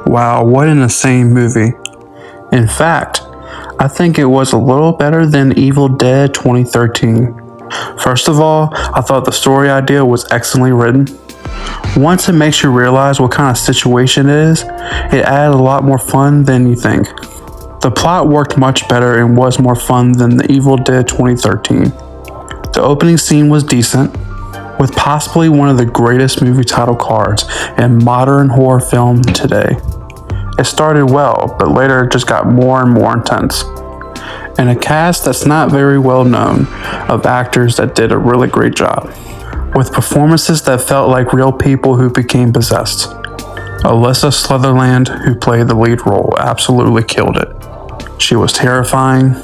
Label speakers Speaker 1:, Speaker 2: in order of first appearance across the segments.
Speaker 1: Wow, what an insane movie. In fact, I think it was a little better than Evil Dead 2013. First of all, I thought the story idea was excellently written. Once it makes you realize what kind of situation it is, it added a lot more fun than you think. The plot worked much better and was more fun than the Evil Dead 2013. The opening scene was decent, with possibly one of the greatest movie title cards in modern horror film today. It started well, but later it just got more and more intense. And a cast that's not very well known of actors that did a really great job, with performances that felt like real people who became possessed. Alyssa Sutherland, who played the lead role, absolutely killed it. She was terrifying.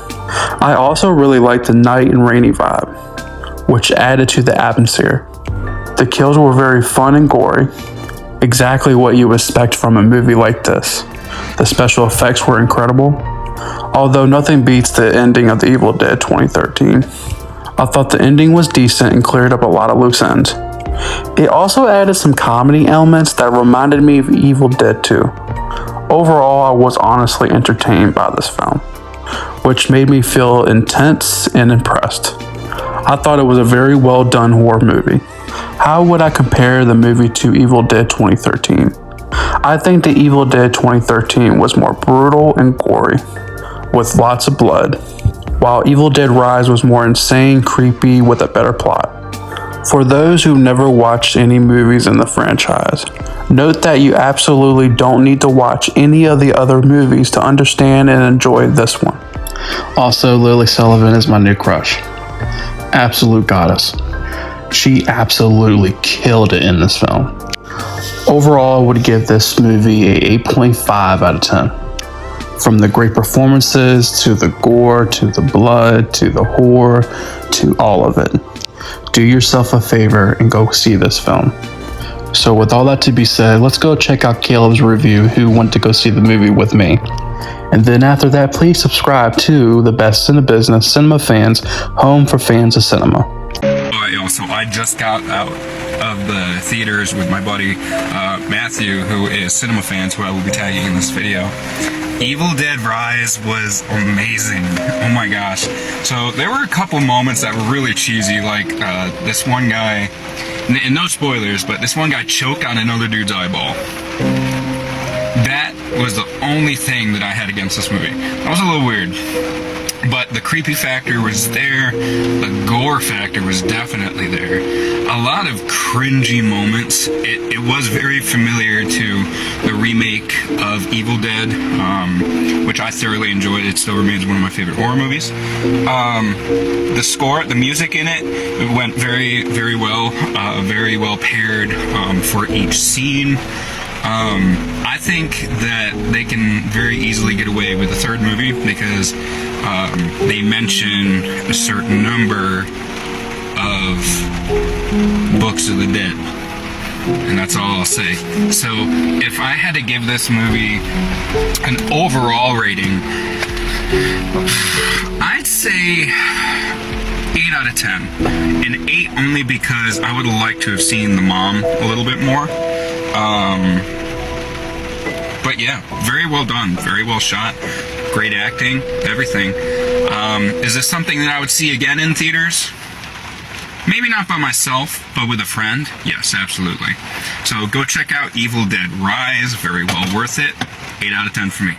Speaker 1: I also really liked the night and rainy vibe, which added to the atmosphere. The kills were very fun and gory, exactly what you expect from a movie like this. The special effects were incredible, although nothing beats the ending of the Evil Dead 2013. I thought the ending was decent and cleared up a lot of loose ends. It also added some comedy elements that reminded me of Evil Dead 2. Overall, I was honestly entertained by this film, which made me feel intense and impressed. I thought it was a very well done horror movie. How would I compare the movie to Evil Dead 2013? I think the Evil Dead 2013 was more brutal and gory, with lots of blood, while Evil Dead Rise was more insane, creepy, with a better plot. For those who've never watched any movies in the franchise, note that you absolutely don't need to watch any of the other movies to understand and enjoy this one. Also, Lily Sullivan is my new crush. Absolute goddess. She absolutely killed it in this film. Overall, I would give this movie a 8.5 out of 10. From the great performances, to the gore, to the blood, to the horror, to all of it. Do yourself a favor and go see this film. So with all that to be said, let's go check out Caleb's review, who went to go see the movie with me. And then after that, please subscribe to the Best in the Business Cinema Fans, home for fans of cinema.
Speaker 2: So I just got out of the theaters with my buddy Matthew, who is Cinema Fans, who I will be tagging in this video. Evil Dead Rise was amazing. Oh my gosh. So there were a couple moments that were really cheesy, like this one guy, and no spoilers, but this one guy choked on another dude's eyeball. That was the only thing that I had against this movie. That was a little weird. But the creepy factor was there, the gore factor was definitely there. A lot of cringy moments. It was very familiar to the remake of Evil Dead, which I thoroughly enjoyed. It still remains one of my favorite horror movies. The score, the music in it went very, very well paired for each scene. I think that they can very easily get away with a third movie because they mention a certain number of Books of the Dead, and that's all I'll say. So if I had to give this movie an overall rating, I'd say 8 out of 10. An 8 only because I would like to have seen the mom a little bit more. But yeah, very well done, very well shot, great acting, everything. Is this something that I would see again in theaters? Maybe not by myself, but with a friend? Yes, absolutely. So go check out Evil Dead Rise, very well worth it. 8 out of 10 for me.